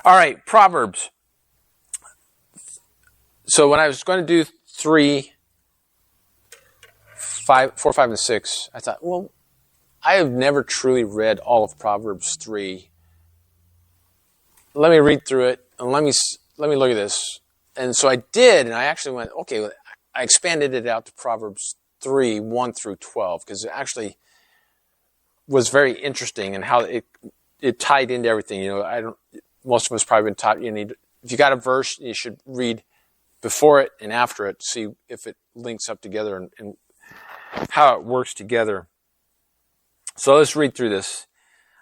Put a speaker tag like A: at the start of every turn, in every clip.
A: All right, Proverbs. So when I was going to do 3, 5, 4, 5, and 6, I thought, well, I have never truly read all of Proverbs 3. Let me read through it and let me look at this. And so I did, and I actually went, okay, I expanded it out to Proverbs 3, 1 through 12, because it actually was very interesting and how it tied into everything. You know, most of us probably been taught if you got a verse, you should read before it and after it, see if it links up together and how it works together. So let's read through this.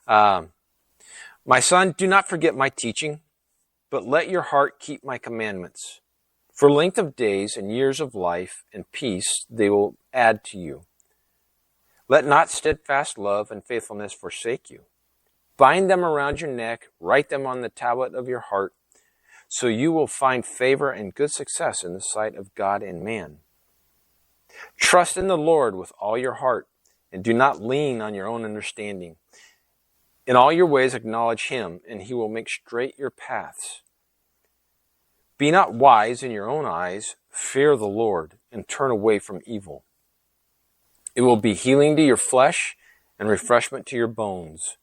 A: My son, do not forget my teaching, but let your heart keep my commandments. For length of days and years of life and peace they will add to you. Let not steadfast love and faithfulness forsake you. Bind them around your neck, write them on the tablet of your heart, so you will find favor and good success in the sight of God and man. Trust in the Lord with all your heart, and do not lean on your own understanding. In all your ways acknowledge him, and he will make straight your paths. Be not wise in your own eyes, fear the Lord, and turn away from evil. It will be healing to your flesh and refreshment to your bones.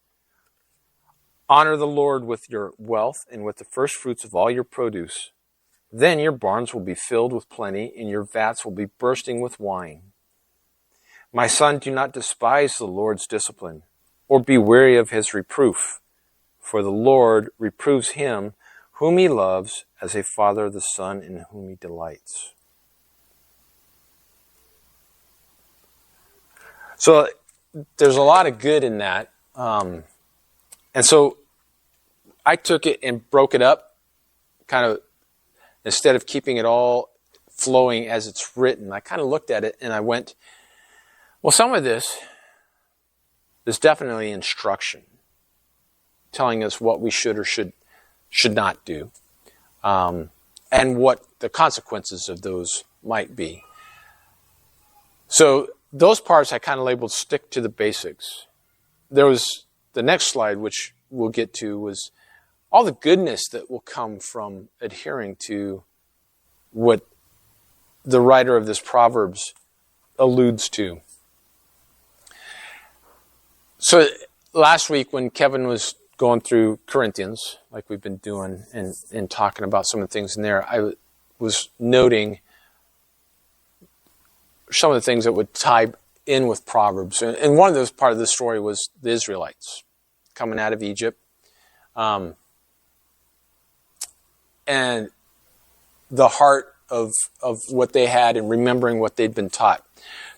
A: Honor the Lord with your wealth and with the first fruits of all your produce. Then your barns will be filled with plenty, and your vats will be bursting with wine. My son, do not despise the Lord's discipline, or be weary of his reproof. For the Lord reproves him whom he loves, as a father the son in whom he delights. So there's a lot of good in that. And so I took it and broke it up, kind of, instead of keeping it all flowing as it's written. I kind of looked at it and I went, well, some of this is definitely instruction, telling us what we should or should not do, and what the consequences of those might be. So those parts I kind of labeled stick to the basics. There was the next slide, which we'll get to, was all the goodness that will come from adhering to what the writer of this Proverbs alludes to. So last week when Kevin was going through Corinthians, like we've been doing, and talking about some of the things in there, I was noting some of the things that would tie in with Proverbs. And one of those part of the story was the Israelites coming out of Egypt. And the heart of what they had and remembering what they'd been taught.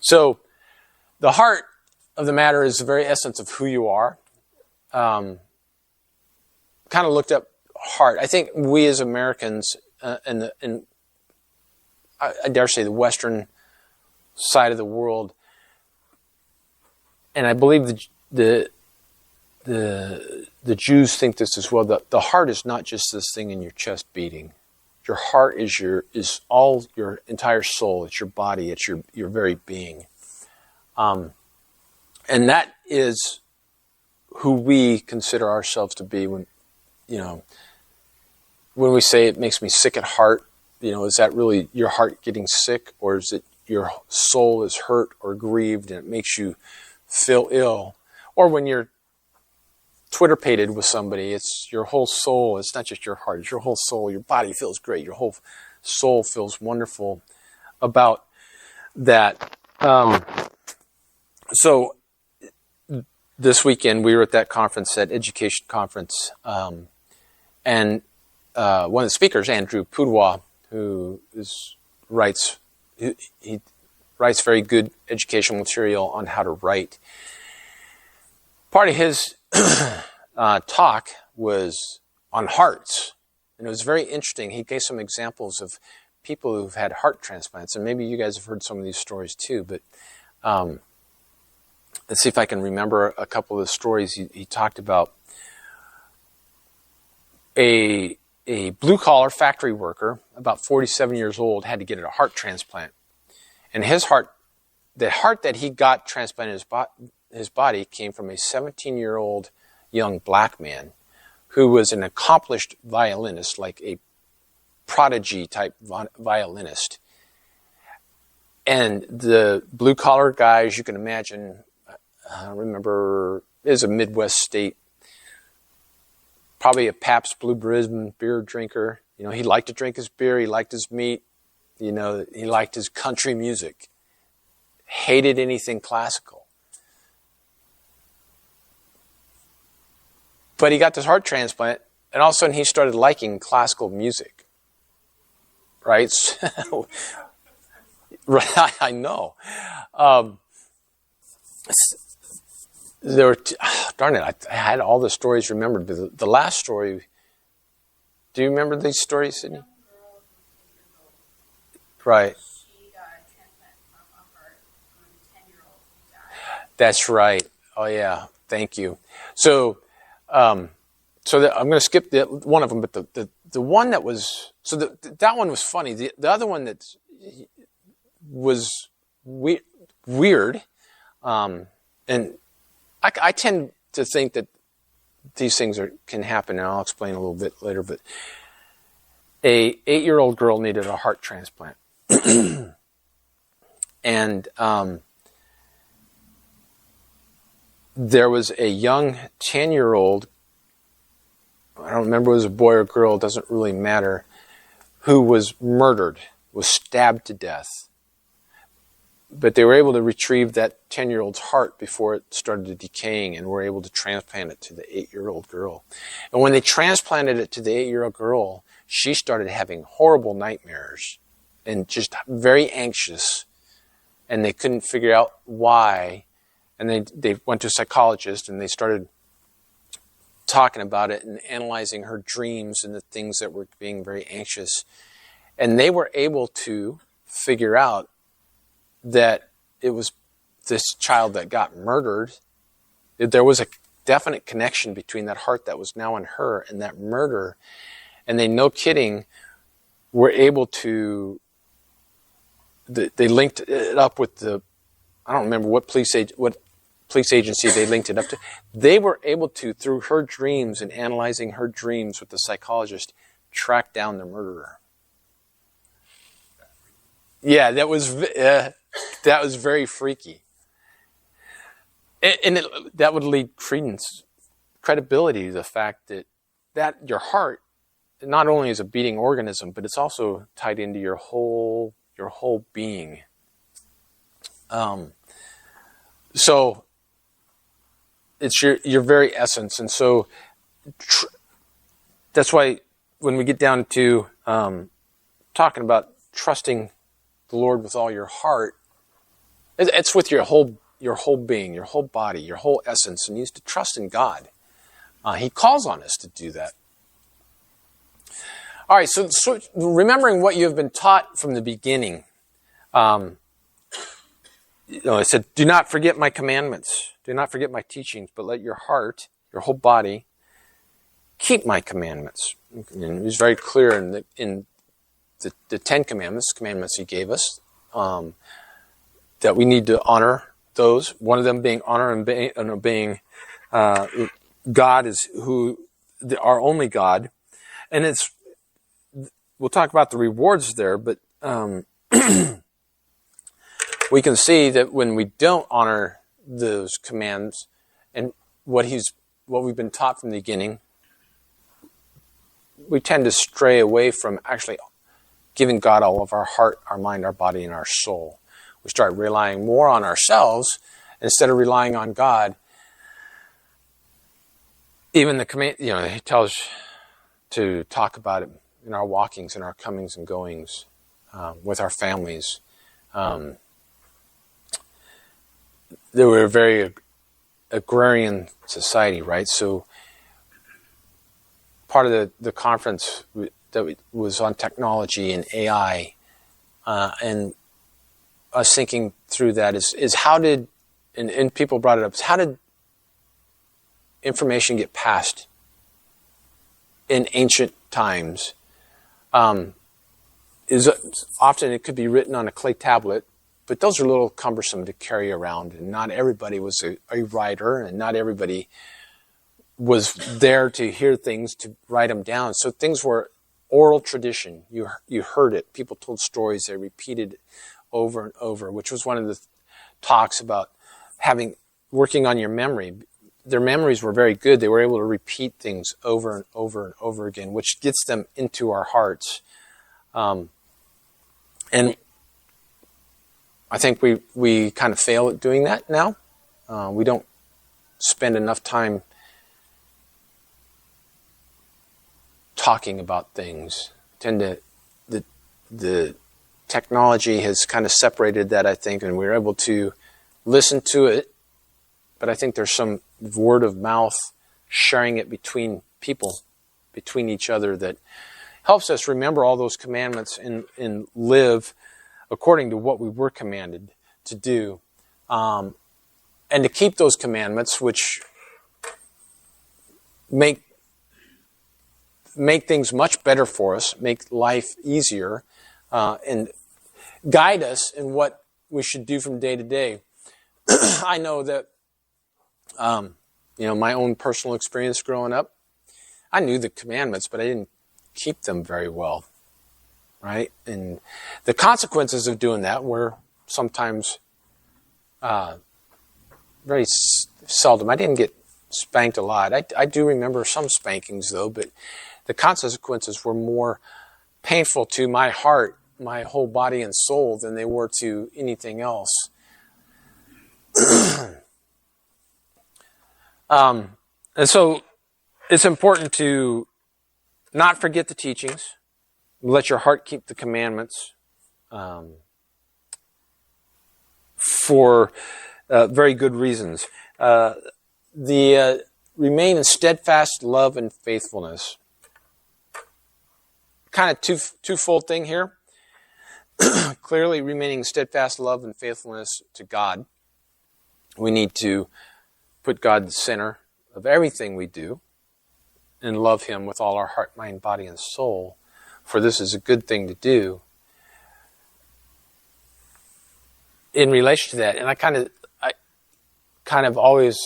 A: So the heart of the matter is the very essence of who you are. Kind of looked up heart. I think we as Americans, and I dare say the Western side of the world, and I believe the Jews think this as well. The heart is not just this thing in your chest beating. Your heart is all your entire soul. It's your body. It's your very being. And that is who we consider ourselves to be when we say it makes me sick at heart. Is that really your heart getting sick, or is it your soul is hurt or grieved and it makes you feel ill? Or when you're Twitter-pated with somebody, it's your whole soul. It's not just your heart. It's your whole soul. Your body feels great. Your whole soul feels wonderful about that. So this weekend we were at that conference, that education conference, and one of the speakers, Andrew Pudewa, who writes very good educational material on how to write. Part of his talk was on hearts, and it was very interesting. He gave some examples of people who've had heart transplants, and maybe you guys have heard some of these stories too, but let's see if I can remember a couple of the stories he talked about. A blue-collar factory worker, about 47 years old, had to get a heart transplant. And the heart that he got transplanted in his body came from a 17-year-old young black man who was an accomplished violinist, like a prodigy type violinist. And the blue-collar guys, you can imagine, I remember, is a Midwest state, probably a Pabst Blue Ribbon beer drinker. You know, he liked to drink his beer, he liked his meat, you know, he liked his country music, hated anything classical. But he got this heart transplant, and all of a sudden he started liking classical music. Right? Right, I know. There were, darn it, I had all the stories remembered. But the last story, do you remember these stories, Sydney? Right.
B: She got a transplant from a heart from a 10-year-old who died.
A: That's right. Oh, yeah. Thank you. So I'm going to skip one of them, but the one that was, so that one was funny. The other one that was weird, and I tend to think that these things can happen, and I'll explain a little bit later, but a 8-year-old girl needed a heart transplant. And there was a young 10-year-old, I don't remember if it was a boy or girl, it doesn't really matter, who was murdered, was stabbed to death. But they were able to retrieve that 10-year-old's heart before it started decaying, and were able to transplant it to the 8-year-old girl. And when they transplanted it to the 8-year-old girl, she started having horrible nightmares and just very anxious, and they couldn't figure out why. And they went to a psychologist, and they started talking about it and analyzing her dreams and the things that were being very anxious. And they were able to figure out that it was this child that got murdered. There was a definite connection between that heart that was now in her and that murder. And they, no kidding, were able to, they linked it up with I don't remember what police agency they linked it up to. They were able to, through her dreams and analyzing her dreams with the psychologist, track down the murderer. Yeah, that was very freaky. And that would lead credibility to the fact that your heart not only is a beating organism, but it's also tied into your whole being. So it's your very essence. And so that's why when we get down to talking about trusting the Lord with all your heart, it's with your whole being, your whole body, your whole essence, and you need to trust in God. He calls on us to do that. All right, so remembering what you have been taught from the beginning, it said, do not forget my commandments. Do not forget my teachings, but let your heart, your whole body, keep my commandments. And it was very clear in the 10 commandments he gave us, that we need to honor those. One of them being honor and obeying God is our only God. And we'll talk about the rewards there, but we can see that when we don't honor those commands and what we've been taught from the beginning, we tend to stray away from actually giving God all of our heart, our mind, our body, and our soul. We start relying more on ourselves instead of relying on God. Even the command, he tells us to talk about it in our walkings and our comings and goings with our families. They were a very agrarian society, right? So part of the conference that was on technology and AI, and us thinking through that is how did, and people brought it up, how did information get passed in ancient times? Is often it could be written on a clay tablet, but those are a little cumbersome to carry around, and not everybody was a writer, and not everybody was there to hear things, to write them down. So things were oral tradition. You heard it. People told stories. They repeated it over and over, which was one of the talks about working on your memory. Their memories were very good. They were able to repeat things over and over and over again, which gets them into our hearts. And I think we kind of fail at doing that now. We don't spend enough time talking about things. The technology has kind of separated that, I think, and we're able to listen to it. But I think there's some word of mouth sharing it between people, between each other, that helps us remember all those commandments and live according to what we were commanded to do. And to keep those commandments, which make things much better for us, make life easier, and guide us in what we should do from day to day. I know that, my own personal experience growing up, I knew the commandments, but I didn't keep them very well, right? And the consequences of doing that were sometimes very seldom. I didn't get spanked a lot. I do remember some spankings, though, but the consequences were more painful to my heart, my whole body and soul, than they were to anything else. And so it's important to not forget the teachings. Let your heart keep the commandments for very good reasons. Remain in steadfast love and faithfulness. Kind of twofold thing here. Clearly, remaining steadfast love and faithfulness to God. We need to put God at the center of everything we do and love Him with all our heart, mind, body, and soul. For this is a good thing to do. In relation to that, and I kind of always,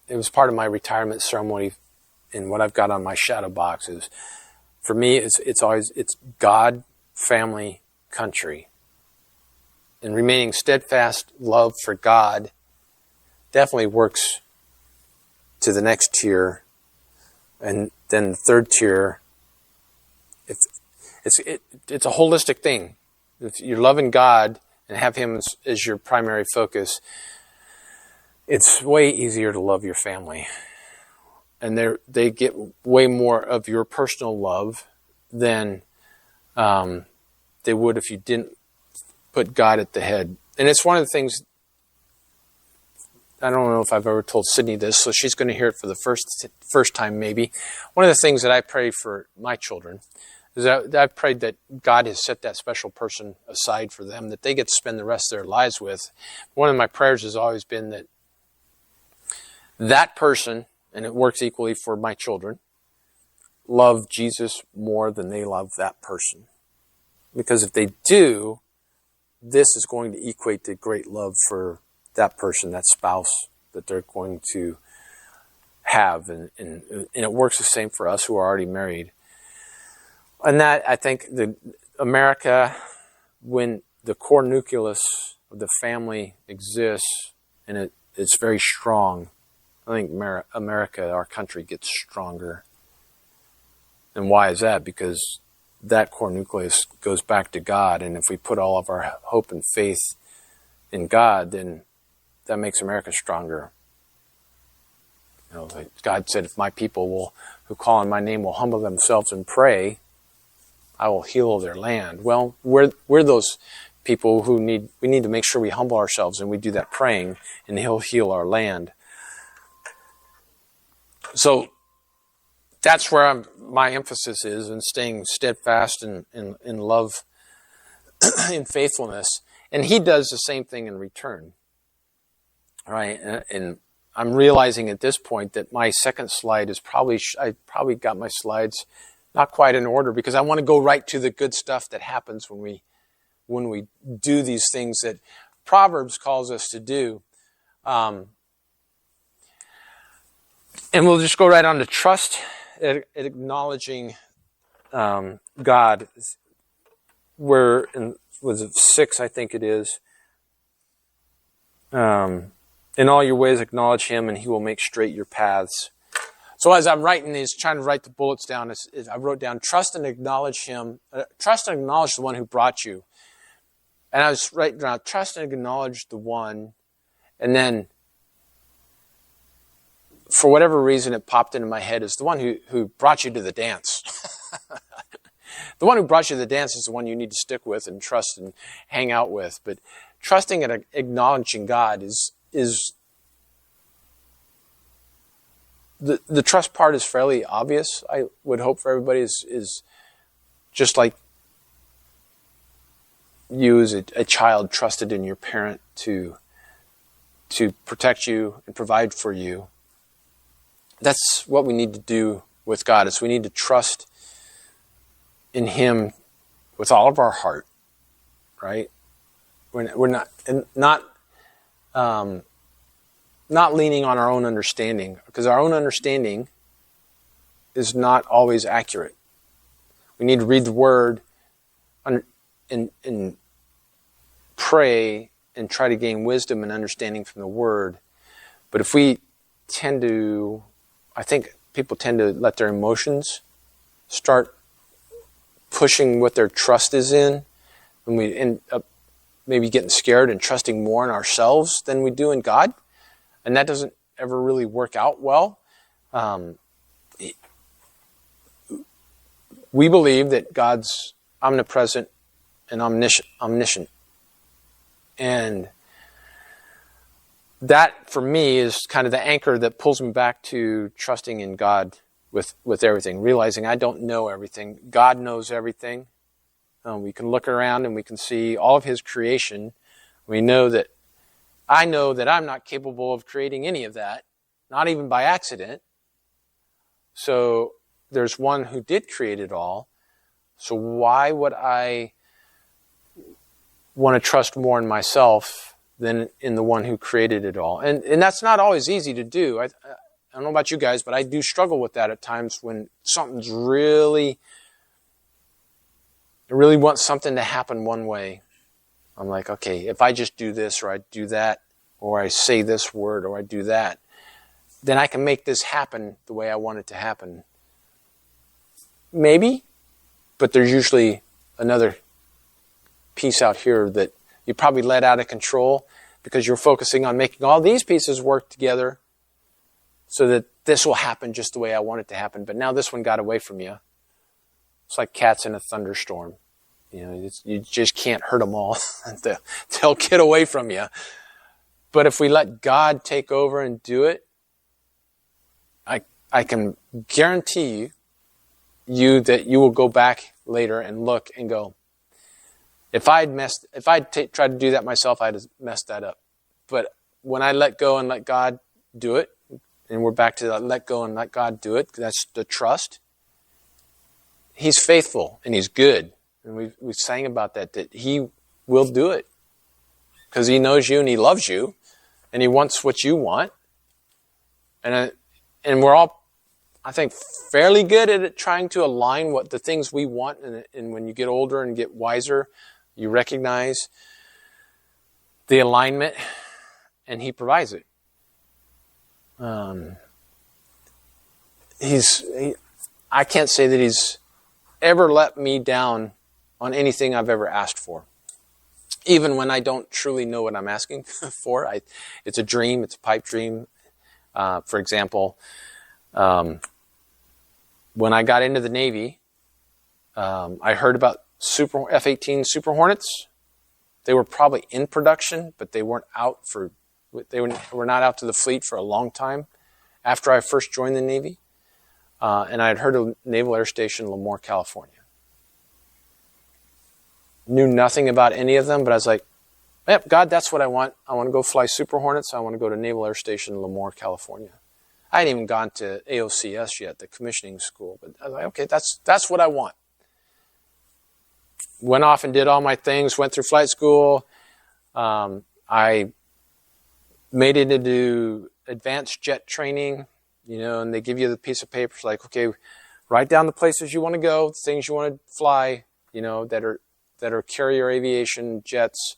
A: it was part of my retirement ceremony, and what I've got on my shadow box is, for me, it's always God, family, country. And remaining steadfast love for God definitely works to the next tier, and then the third tier. It's a holistic thing. If you're loving God and have Him as your primary focus, it's way easier to love your family. And they get way more of your personal love than they would if you didn't put God at the head. And it's one of the things, I don't know if I've ever told Sydney this, so she's going to hear it for the first time maybe. One of the things that I pray for my children is that I've prayed that God has set that special person aside for them, that they get to spend the rest of their lives with. One of my prayers has always been that that person, and it works equally for my children, love Jesus more than they love that person. Because if they do, this is going to equate to great love for that person, that spouse that they're going to have. And it works the same for us who are already married. And that, I think, America, when the core nucleus of the family exists, and it's very strong, I think America, our country, gets stronger. And why is that? Because that core nucleus goes back to God. And if we put all of our hope and faith in God, then that makes America stronger. Like God said, if my people who call on my name will humble themselves and pray, I will heal their land. Well, we're those people we need to make sure we humble ourselves and we do that praying, and He'll heal our land. So that's where my emphasis is, in staying steadfast in love, in faithfulness. And He does the same thing in return. All right? And I'm realizing at this point that my second slide is I probably got my slides not quite in order, because I want to go right to the good stuff that happens when we do these things that Proverbs calls us to do. And we'll just go right on to trust at acknowledging God. We're in, was it 6, I think it is. In all your ways acknowledge him and he will make straight your paths. So as I'm writing these, trying to write the bullets down, I wrote down trust and acknowledge him. Trust and acknowledge the one who brought you. And I was writing down trust and acknowledge the one. And then for whatever reason it popped into my head is the one who brought you to the dance. The one who brought you to the dance is the one you need to stick with and trust and hang out with. But trusting and acknowledging God is the trust part is fairly obvious. I would hope for everybody is just like you as a child trusted in your parent to protect you and provide for you. That's what we need to do with God, is we need to trust in him with all of our heart, right? We're not leaning on our own understanding, because our own understanding is not always accurate. We need to read the Word and pray and try to gain wisdom and understanding from the Word. But if we tend to, I think people tend to let their emotions start pushing what their trust is in, and we end up maybe getting scared and trusting more in ourselves than we do in God. And that doesn't ever really work out well. We believe that God's omnipresent and omniscient. And that, for me, is kind of the anchor that pulls me back to trusting in God with everything, realizing I don't know everything. God knows everything. We can look around and we can see all of his creation. I know that I'm not capable of creating any of that, not even by accident. So there's one who did create it all. So why would I want to trust more in myself than in the one who created it all? And that's not always easy to do. I don't know about you guys, but I do struggle with that at times when something's I really want something to happen one way. I'm like, okay, if I just do this or I do that, or I say this word or I do that, then I can make this happen the way I want it to happen. Maybe, but there's usually another piece out here that you probably let out of control because you're focusing on making all these pieces work together so that this will happen just the way I want it to happen. But now this one got away from you. It's like cats in a thunderstorm. You just can't hurt them all. They'll get away from you. But if we let God take over and do it, I can guarantee you that you will go back later and look and go, if I'd tried to do that myself, I'd have messed that up. But when I let go and let God do it, and we're back to that, let go and let God do it, that's the trust. He's faithful and he's good. And we sang about that he will do it. Because he knows you and he loves you. And he wants what you want. And we're all, I think, fairly good at it, trying to align what the things we want. And when you get older and get wiser, you recognize the alignment. And he provides it. I can't say that he's ever let me down on anything I've ever asked for. Even when I don't truly know what I'm asking for. It's a dream, it's a pipe dream. For example, when I got into the Navy, I heard about F-18 Super Hornets. They were probably in production, but they were not out to the fleet for a long time after I first joined the Navy. And I had heard of Naval Air Station Lemoore, California. Knew nothing about any of them, but I was like, yep, God, that's what I want. I want to go fly Super Hornets. I want to go to Naval Air Station Lemoore, California. I hadn't even gone to AOCS yet, the commissioning school, but I was like, okay, that's what I want. Went off and did all my things, went through flight school. I made it into advanced jet training, and they give you the piece of paper. It's like, okay, write down the places you want to go, the things you want to fly, that are carrier aviation jets,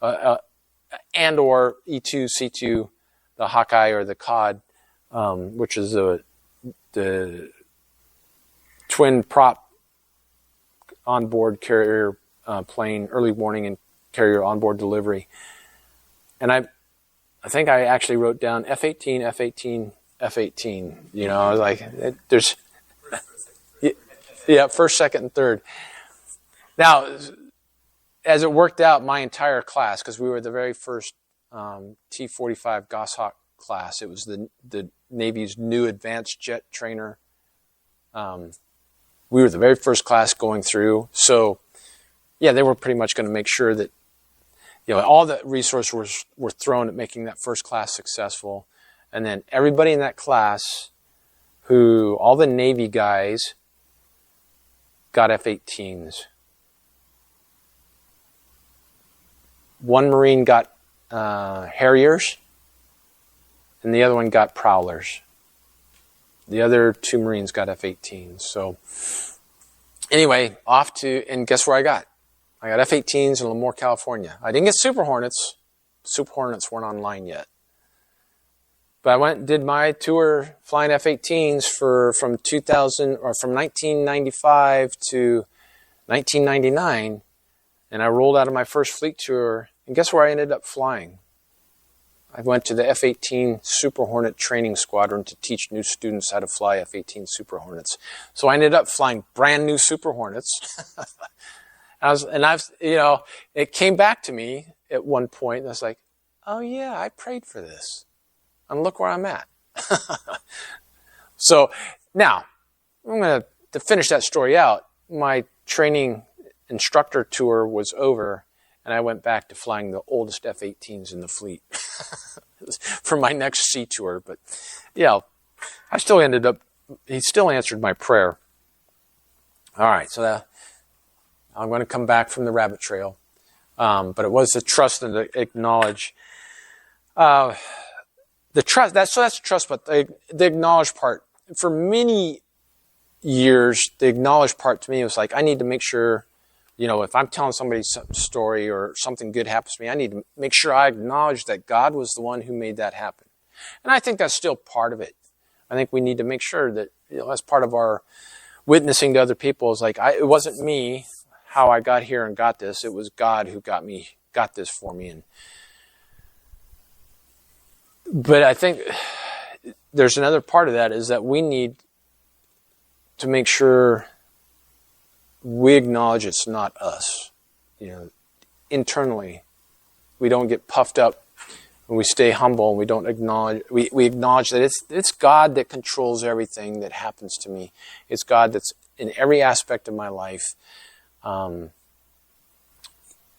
A: and or E2, C2, the Hawkeye or the COD, which is the twin prop onboard carrier plane, early warning and carrier onboard delivery. And I think I actually wrote down F-18, F-18, F-18. I was like, there's, yeah, first, second, and third. Now, as it worked out, my entire class, because we were the very first T-45 Goshawk class, it was the Navy's new advanced jet trainer. We were the very first class going through. So, yeah, they were pretty much going to make sure that all the resources were thrown at making that first class successful. And then everybody in that class, all the Navy guys got F-18s. One Marine got Harriers, and the other one got Prowlers. The other 2 Marines got F-18s. So anyway, and guess where I got? I got F-18s in Lemoore, California. I didn't get Super Hornets. Super Hornets weren't online yet. But I went and did my tour flying F-18s from 1995 to 1999. And I rolled out of my first fleet tour. And guess where I ended up flying? I went to the F-18 Super Hornet Training Squadron to teach new students how to fly F-18 Super Hornets. So I ended up flying brand new Super Hornets. It came back to me at one point, and I was like, oh yeah, I prayed for this. And look where I'm at. So now, to finish that story out, my training instructor tour was over, and I went back to flying the oldest F-18s in the fleet for my next sea tour. But yeah, he still answered my prayer. All right, so I'm going to come back from the rabbit trail. But it was the trust and the acknowledge. The trust, that's the trust, but the acknowledge part. For many years, the acknowledge part to me was like, I need to make sure, if I'm telling somebody some story or something good happens to me, I need to make sure I acknowledge that God was the one who made that happen. And I think that's still part of it. I think we need to make sure that, as part of our witnessing to other people, is like, it wasn't me how I got here and got this. It was God who got this for me. But I think there's another part of that, is that we need to make sure we acknowledge it's not us. Internally, we don't get puffed up, and we stay humble, and we don't acknowledge. We acknowledge that it's God that controls everything that happens to me. It's God that's in every aspect of my life.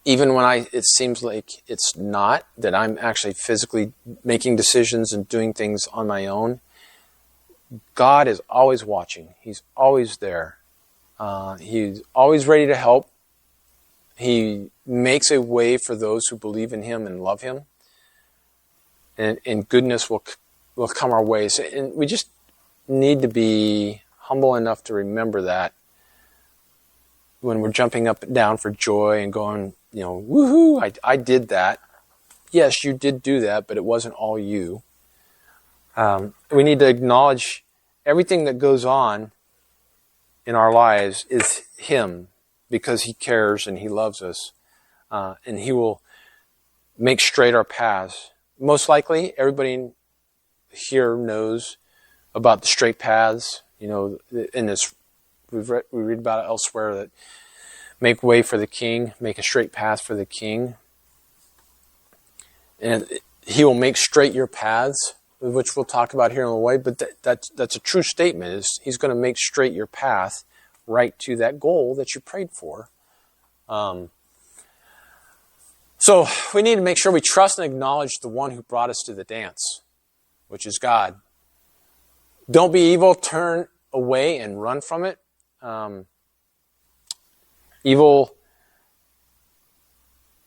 A: Even when it seems like it's not, that I'm actually physically making decisions and doing things on my own, God is always watching. He's always there. He's always ready to help. He makes a way for those who believe in Him and love Him. And goodness will come our way. So, and we just need to be humble enough to remember that when we're jumping up and down for joy and going, woohoo, I did that. Yes, you did do that, but it wasn't all you. We need to acknowledge everything that goes on in our lives is Him, because He cares and He loves us. And He will make straight our paths. Most likely, everybody here knows about the straight paths. In this, we read about it elsewhere, that make way for the king, make a straight path for the king. And He will make straight your paths, which we'll talk about here in a way, but that's a true statement. He's going to make straight your path right to that goal that you prayed for. So we need to make sure we trust and acknowledge the one who brought us to the dance, which is God. Don't be evil, turn away and run from it. Evil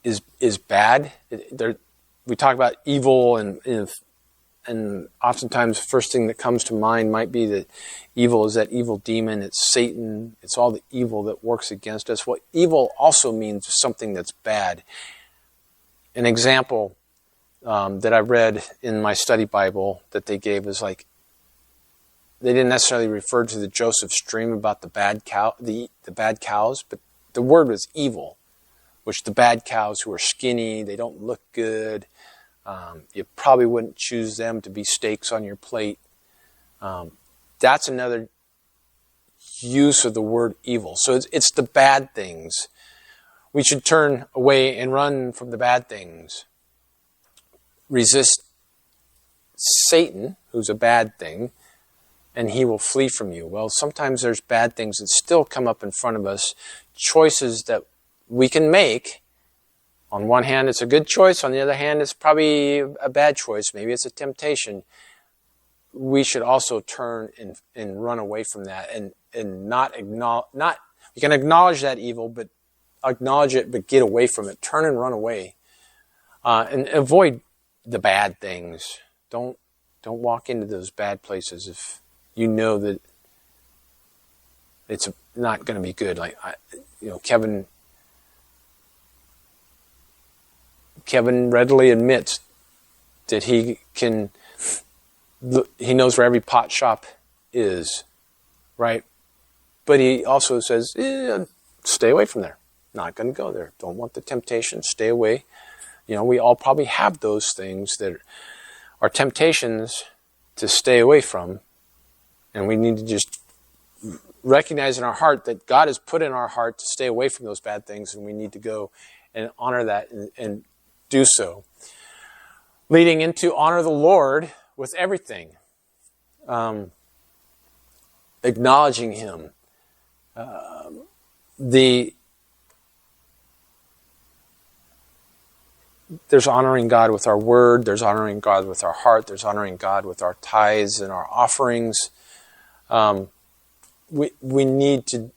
A: is bad. We talk about evil and And oftentimes the first thing that comes to mind might be that evil is that evil demon, it's Satan, it's all the evil that works against us. Well, evil also means something that's bad. An example that I read in my study Bible that they gave is like, they didn't necessarily refer to the Joseph's dream about the bad cows, but the word was evil, which the bad cows who are skinny, they don't look good. You probably wouldn't choose them to be steaks on your plate. That's another use of the word evil. So it's the bad things. We should turn away and run from the bad things. Resist Satan, who's a bad thing, and he will flee from you. Well, sometimes there's bad things that still come up in front of us, choices that we can make. On one hand, it's a good choice. On the other hand, it's probably a bad choice. Maybe it's a temptation. We should also turn and run away from that and not we can acknowledge that evil, but acknowledge it, but get away from it. Turn and run away. And avoid the bad things. Don't walk into those bad places if you know that it's not going to be good. Like, Kevin readily admits that he knows where every pot shop is, right? But he also says, stay away from there. Not going to go there. Don't want the temptation. Stay away. We all probably have those things that are temptations to stay away from. And we need to just recognize in our heart that God has put in our heart to stay away from those bad things, and we need to go and honor that and do so. Leading into honor the Lord with everything. Acknowledging Him. There's honoring God with our word. There's honoring God with our heart. There's honoring God with our tithes and our offerings. We need to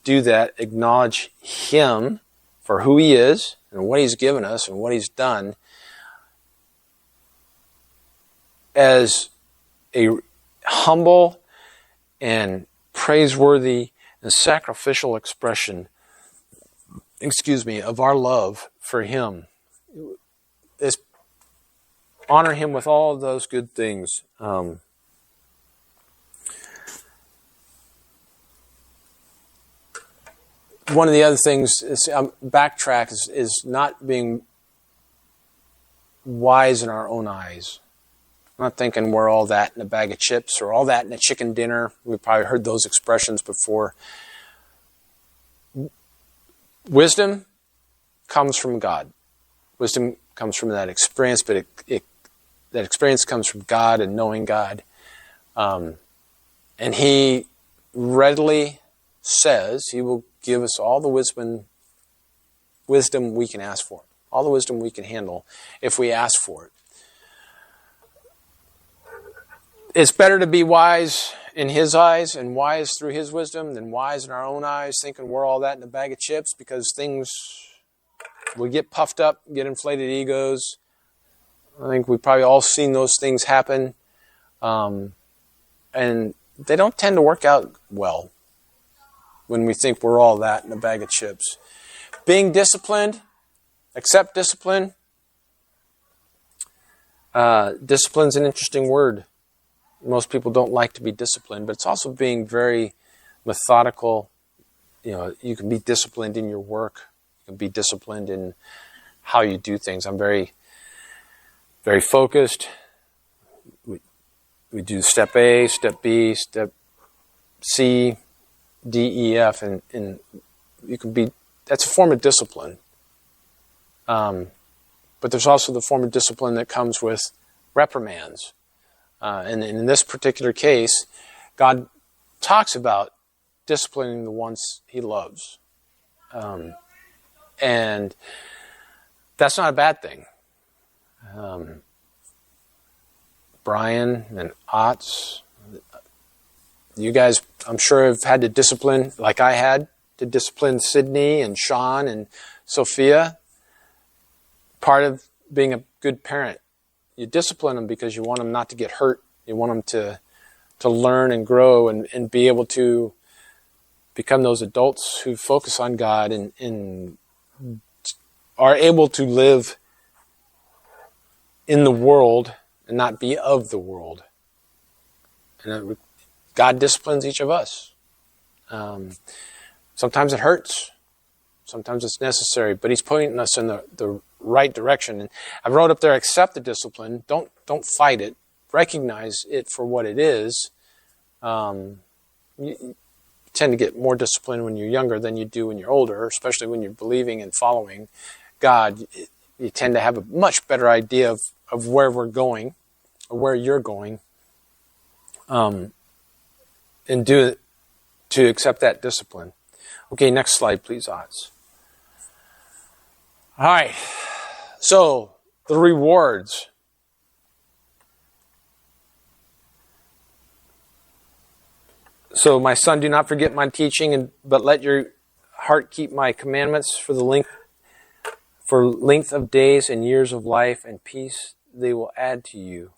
A: do that. Acknowledge Him for who He is and what He's given us and what He's done as a humble and praiseworthy and sacrificial expression, of our love for Him. Is honor Him with all of those good things. One of the other things is backtrack is not being wise in our own eyes. I'm not thinking we're all that in a bag of chips or all that in a chicken dinner. We've probably heard those expressions before. Wisdom comes from God. Wisdom comes from that experience, but that experience comes from God and knowing God. And He readily says He will give us all the wisdom we can ask for, all the wisdom we can handle if we ask for it. It's better to be wise in His eyes and wise through His wisdom than wise in our own eyes, thinking we're all that in a bag of chips, because we get puffed up, get inflated egos. I think we've probably all seen those things happen. And they don't tend to work out well when we think we're all that in a bag of chips. Being disciplined, accept discipline. Discipline's an interesting word. Most people don't like to be disciplined, but it's also being very methodical. You can be disciplined in your work. You can be disciplined in how you do things. I'm very, very focused. We do step A, step B, step C, D, E, F, and you can be. That's a form of discipline. But there's also the form of discipline that comes with reprimands. And in this particular case, God talks about disciplining the ones He loves. And that's not a bad thing. Brian and Otts, you guys, I'm sure, have had to discipline, like I had to discipline Sydney and Sean and Sophia. Part of being a good parent, You discipline them because you want them not to get hurt. You want them to learn and grow and be able to become those adults who focus on God and are able to live in the world and not be of the world. And God disciplines each of us. Sometimes it hurts. Sometimes it's necessary, but He's pointing us in the right direction. And I wrote up there, accept the discipline. Don't fight it. Recognize it for what it is. You tend to get more discipline when you're younger than you do when you're older, especially when you're believing and following God. You tend to have a much better idea of where we're going, or where you're going, and do it to accept that discipline. Okay, next slide, please, Oz. All right, so the rewards. So, my son, do not forget my teaching, but let your heart keep my commandments for length of days and years of life and peace they will add to you.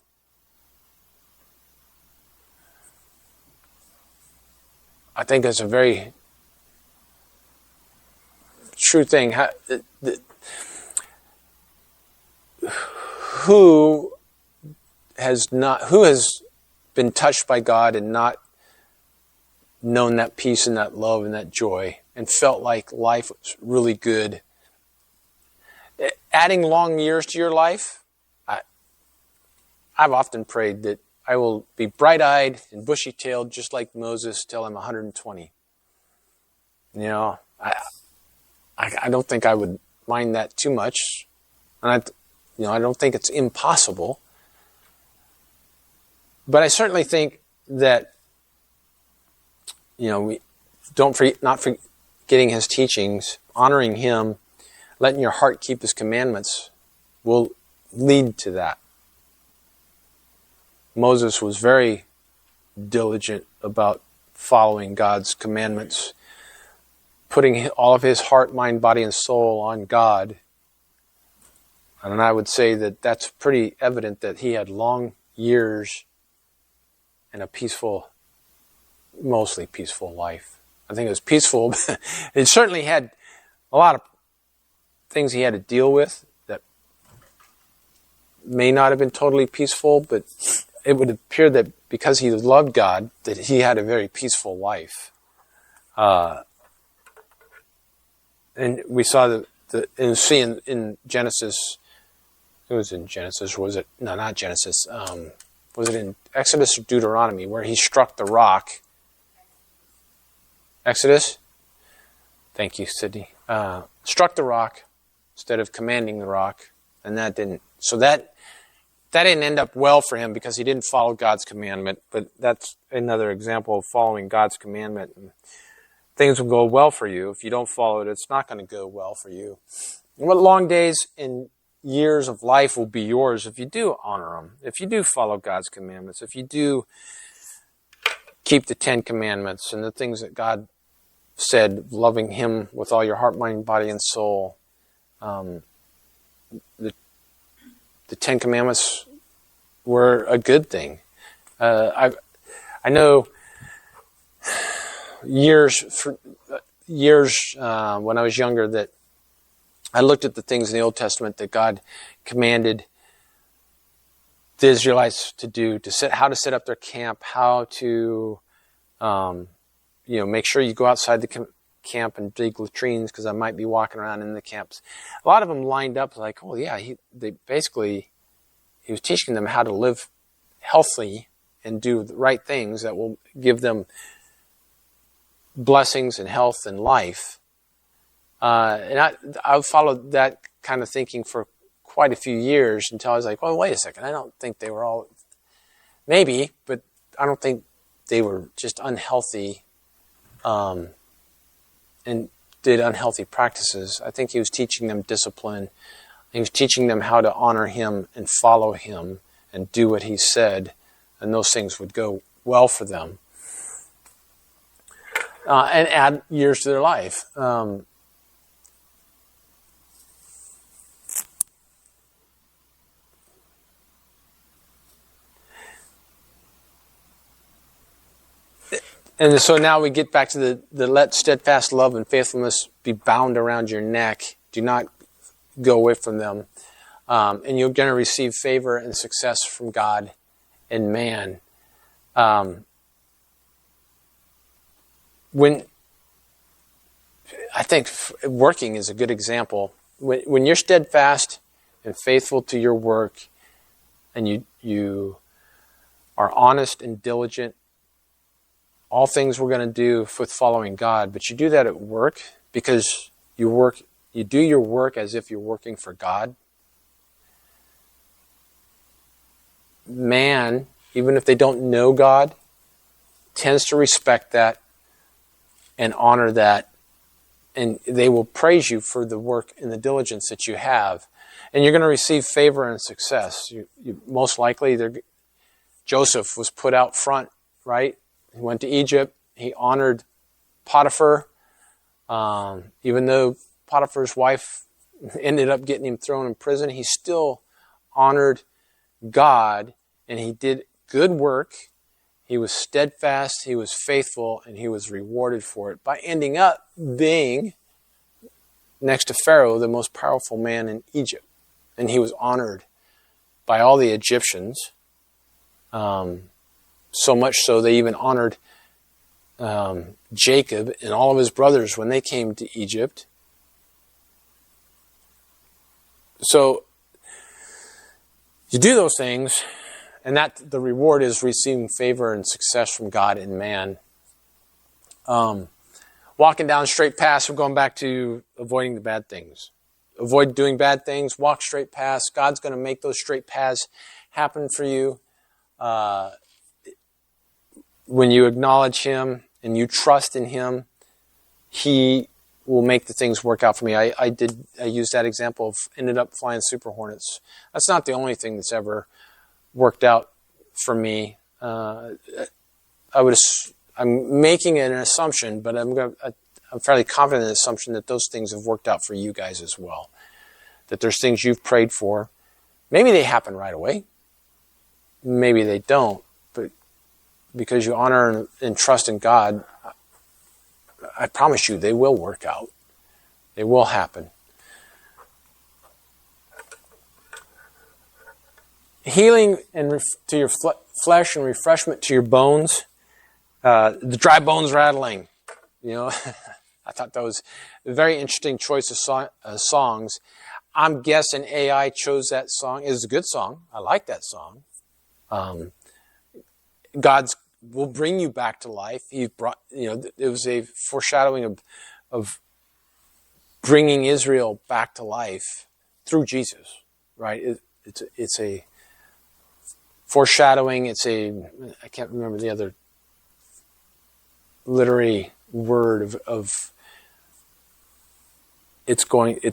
A: I think that's a very true thing. Who has been touched by God and not known that peace and that love and that joy and felt like life was really good? Adding long years to your life, I've often prayed that I will be bright-eyed and bushy-tailed just like Moses till I'm 120. You know, I don't think I would mind that too much. And I don't think it's impossible. But I certainly think that, we not forgetting His teachings, honoring Him, letting your heart keep His commandments will lead to that. Moses was very diligent about following God's commandments, putting all of his heart, mind, body, and soul on God. And I would say that that's pretty evident that he had long years and a peaceful, mostly peaceful life. I think it was peaceful, but it certainly had a lot of things he had to deal with that may not have been totally peaceful, but it would appear that because he loved God, that he had a very peaceful life. And we saw in Genesis, it was in Genesis, was it? No, not Genesis. Was it in Exodus or Deuteronomy where he struck the rock? Exodus? Thank you, Sydney. Struck the rock instead of commanding the rock, and that didn't. So that didn't end up well for him because he didn't follow God's commandment. But that's another example of following God's commandment. And things will go well for you. If you don't follow it, it's not going to go well for you. And what long days and years of life will be yours if you do honor them, if you do follow God's commandments, if you do keep the 10 commandments and the things that God said, loving Him with all your heart, mind, body, and soul. The 10 commandments were a good thing. I know years when I was younger that I looked at the things in the Old Testament that God commanded the Israelites to do, how to set up their camp, how to, make sure you go outside the camp and dig latrines because I might be walking around in the camps. A lot of them lined up like, oh yeah, he was teaching them how to live healthy and do the right things that will give them blessings and health and life. And I followed that kind of thinking for quite a few years until I was like, well, wait a second. I don't think they were all, maybe, but I don't think they were just unhealthy and did unhealthy practices. I think he was teaching them discipline. He was teaching them how to honor Him and follow Him and do what He said, and those things would go well for them. And add years to their life. And so now we get back to the let steadfast love and faithfulness be bound around your neck. Do not go away from them. And you're going to receive favor and success from God and man. When I think working is a good example. When you're steadfast and faithful to your work, and you are honest and diligent, all things we're going to do with following God, but you do that at work because you do your work as if you're working for God. Man, even if they don't know God, tends to respect that and honor that, and they will praise you for the work and the diligence that you have. And you're going to receive favor and success. You most likely, Joseph was put out front, right? He went to Egypt. He honored Potiphar. Even though Potiphar's wife ended up getting him thrown in prison, he still honored God, and he did good work. He was steadfast, he was faithful, and he was rewarded for it by ending up being, next to Pharaoh, the most powerful man in Egypt. And he was honored by all the Egyptians, so much so they even honored Jacob and all of his brothers when they came to Egypt. So you do those things, and that the reward is receiving favor and success from God and man. Walking down straight paths, we're going back to avoiding the bad things. Avoid doing bad things, walk straight paths. God's going to make those straight paths happen for you. When you acknowledge Him and you trust in Him, He will make the things work out for me. I used that example of ended up flying Super Hornets. That's not the only thing that's ever worked out for me. I'm making an assumption, but I'm fairly confident in the assumption that those things have worked out for you guys as well. That there's things you've prayed for. Maybe they happen right away. Maybe they don't. But because you honor and trust in God, I promise you they will work out. They will happen. Healing to your flesh and refreshment to your bones. The dry bones rattling. You know, I thought that was a very interesting choice of songs. I'm guessing AI chose that song. It's a good song. I like that song. God's will bring you back to life. He brought, it was a foreshadowing of bringing Israel back to life through Jesus, right? It's a foreshadowing. I can't remember the other literary word of it's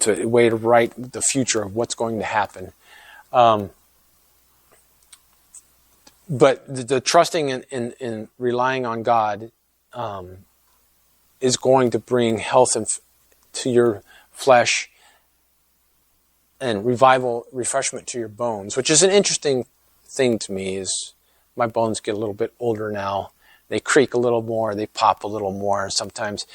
A: a way to write the future of what's going to happen. But the trusting and relying on God is going to bring health to your flesh and refreshment to your bones, which is an interesting thing to me. Is my bones get a little bit older now. They creak a little more, they pop a little more. Sometimes,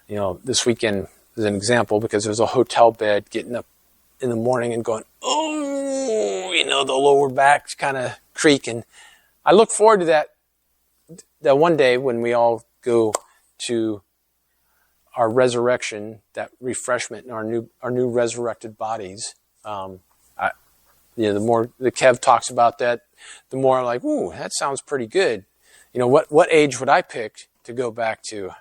A: this weekend is an example because there was a hotel bed getting up in the morning and going, the lower back's kind of creaking. I look forward to that one day when we all go to our resurrection, that refreshment in our new resurrected bodies. The more the Kev talks about that, the more I'm like, ooh, that sounds pretty good. What age would I pick to go back to?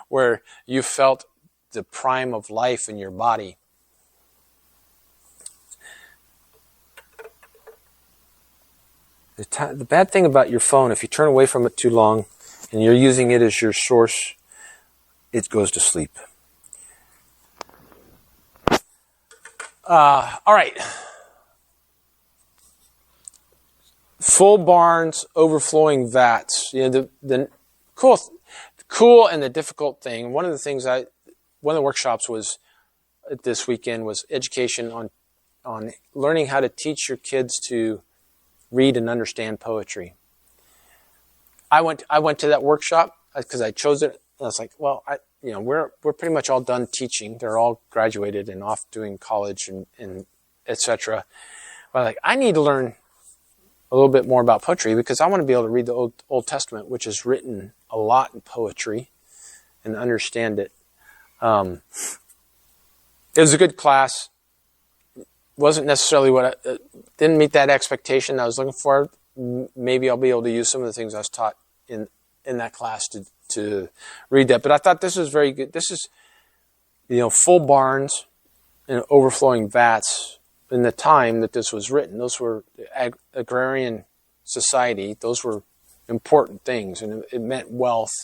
A: Where you felt the prime of life in your body. The bad thing about your phone, if you turn away from it too long and you're using it as your source, it goes to sleep. All right. Full barns, overflowing vats. The cool and the difficult thing. One of the workshops was this weekend was education on learning how to teach your kids to read and understand poetry. I went to that workshop because I chose it. I was like, well, we're pretty much all done teaching. They're all graduated and off doing college and etc. But like, I need to learn a little bit more about poetry because I want to be able to read the Old Testament, which is written a lot in poetry, and understand it. It was a good class. Wasn't necessarily didn't meet that expectation I was looking for. Maybe I'll be able to use some of the things I was taught in that class to read that. But I thought this was very good. This is, full barns and overflowing vats in the time that this was written. Those were agrarian society. Those were important things, and it meant wealth.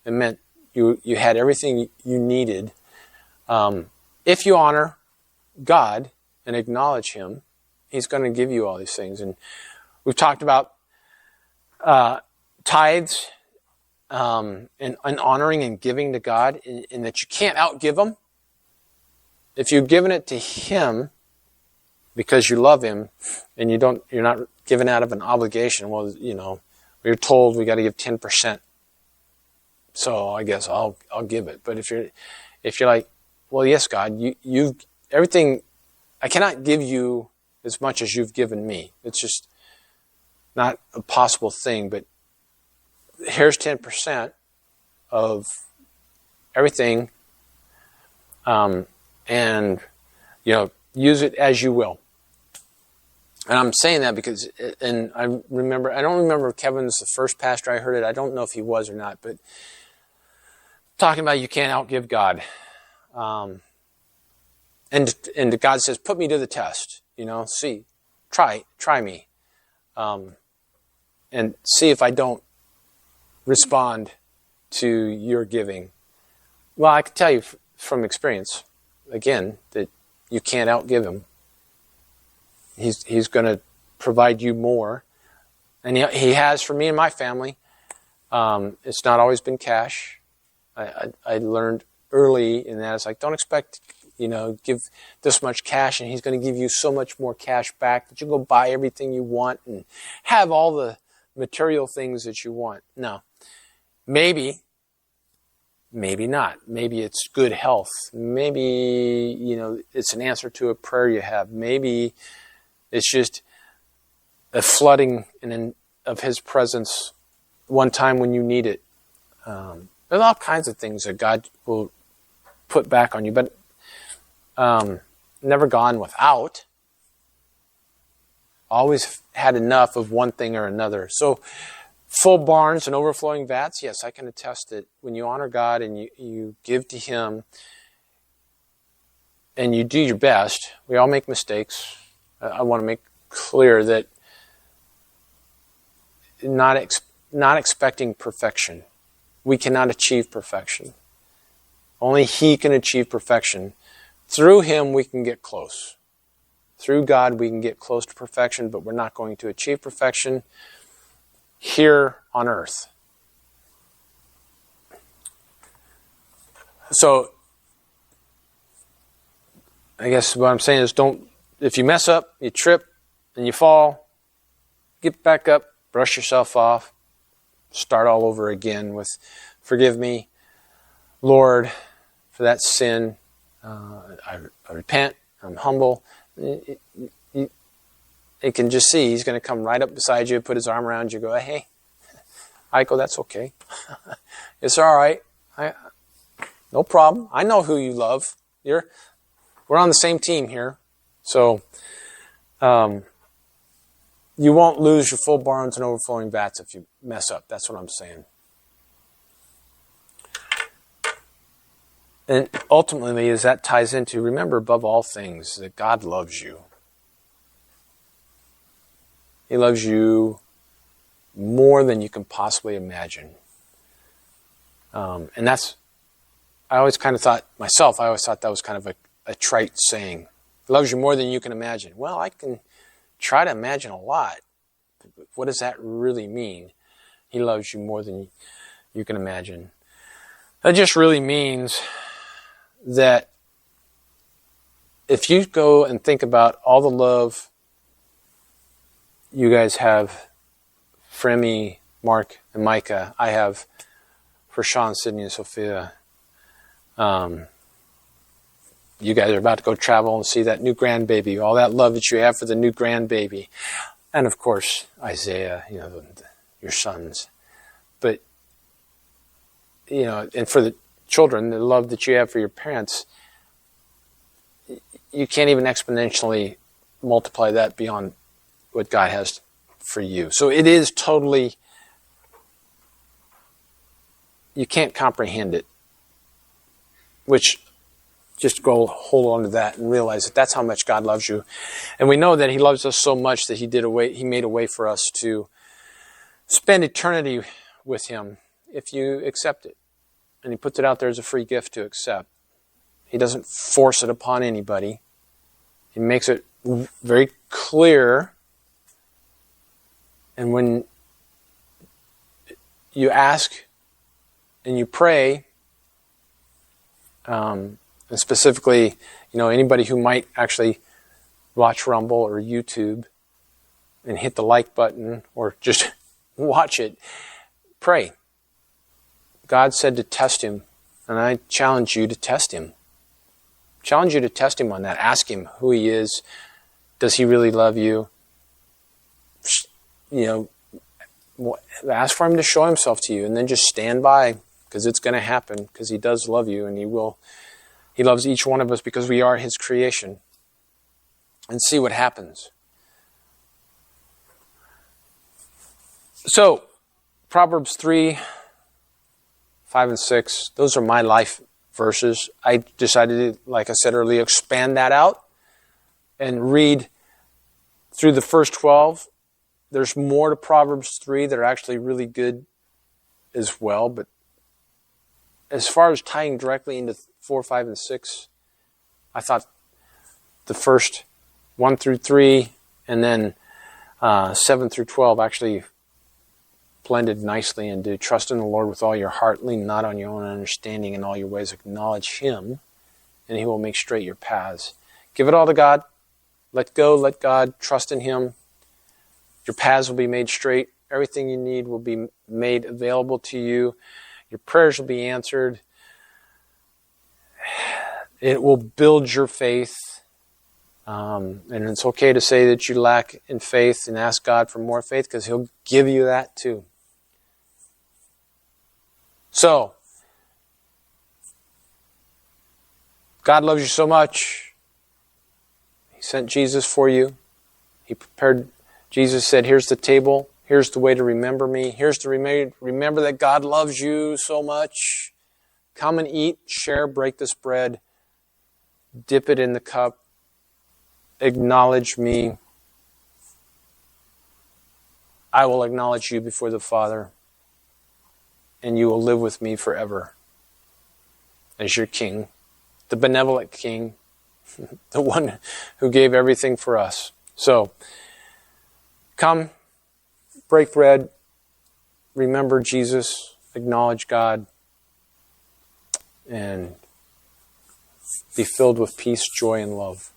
A: It meant you had everything you needed. If you honor God and acknowledge Him, He's going to give you all these things. And we've talked about tithes and honoring and giving to God, and that you can't outgive Him. If you've given it to Him because you love Him, and you're not giving out of an obligation. Well, we're told we got to give 10%, so I guess I'll give it. But if you're like, well, yes, God, you've everything. I cannot give you as much as you've given me. It's just not a possible thing. But here's 10% of everything, and use it as you will. And I'm saying that because, and I don't remember Kevin's the first pastor I heard it. I don't know if he was or not, but talking about you can't outgive God. And God says, put me to the test, see, try me. And see if I don't respond to your giving. Well, I can tell you from experience, again, that you can't outgive Him. He's going to provide you more. And He has for me and my family. It's not always been cash. I learned early in that. It's like, don't expect, give this much cash and He's going to give you so much more cash back that you go buy everything you want and have all the material things that you want. No. Maybe not. Maybe it's good health. Maybe, it's an answer to a prayer you have. Maybe it's just a flooding of His presence one time when you need it. There's all kinds of things that God will put back on you, but never gone without. Always had enough of one thing or another. So full barns and overflowing vats, yes, I can attest that when you honor God and you give to Him and you do your best, we all make mistakes. I want to make clear that not expecting perfection. We cannot achieve perfection. Only He can achieve perfection. Through Him we can get close. Through God we can get close to perfection, but we're not going to achieve perfection here on earth. So, I guess what I'm saying is if you mess up, you trip, and you fall, get back up, brush yourself off, start all over again with, forgive me, Lord, for that sin. I repent, I'm humble. You can just see He's going to come right up beside you, put His arm around you, go, hey, Aiko, that's okay. It's all right. No problem. I know who you love. We're on the same team here. So you won't lose your full barns and overflowing vats if you mess up. That's what I'm saying. And ultimately, as that ties into, remember above all things that God loves you. He loves you more than you can possibly imagine. And that's, I always thought that was kind of a trite saying. He loves you more than you can imagine. Well, I can try to imagine a lot. But what does that really mean? He loves you more than you can imagine. That just really means that if you go and think about all the love you guys have, Fremi, Mark and Micah. I have for Sean, Sydney, and Sophia. You guys are about to go travel and see that new grandbaby, all that love that you have for the new grandbaby. And of course, Isaiah, your sons. But, and for the children, the love that you have for your parents, you can't even exponentially multiply that beyond what God has for you. So it is totally, you can't comprehend it. Which, just go hold on to that and realize that that's how much God loves you. And we know that He loves us so much that He made a way for us to spend eternity with Him if you accept it. And He puts it out there as a free gift to accept. He doesn't force it upon anybody. He makes it very clear. And when you ask and you pray, and specifically, anybody who might actually watch Rumble or YouTube and hit the like button or just watch it, pray. God said to test Him, and I challenge you to test Him. Challenge you to test Him on that. Ask Him who He is. Does He really love you? Ask for Him to show Himself to you, and then just stand by, because it's going to happen, because He does love you, and He will. He loves each one of us because we are His creation. And see what happens. So, Proverbs 3, 5, and 6, those are my life verses. I decided to, like I said earlier, expand that out and read through the first 12. There's more to Proverbs 3 that are actually really good as well, but as far as tying directly into 4, 5, and 6, I thought the first 1 through 3 and then 7 through 12 actually blended nicely into trust in the Lord with all your heart, lean not on your own understanding, in all your ways acknowledge Him, and He will make straight your paths. Give it all to God. Let go, let God, trust in Him. Your paths will be made straight. Everything you need will be made available to you. Your prayers will be answered. It will build your faith. And it's okay to say that you lack in faith and ask God for more faith, because He'll give you that too. So, God loves you so much. He sent Jesus for you. Jesus said, here's the table. Here's the way to remember me. Here's to remember that God loves you so much. Come and eat, share, break this bread. Dip it in the cup. Acknowledge me. I will acknowledge you before the Father. And you will live with me forever as your King. The benevolent King. The one who gave everything for us. So, come. Break bread, remember Jesus, acknowledge God, and be filled with peace, joy, and love.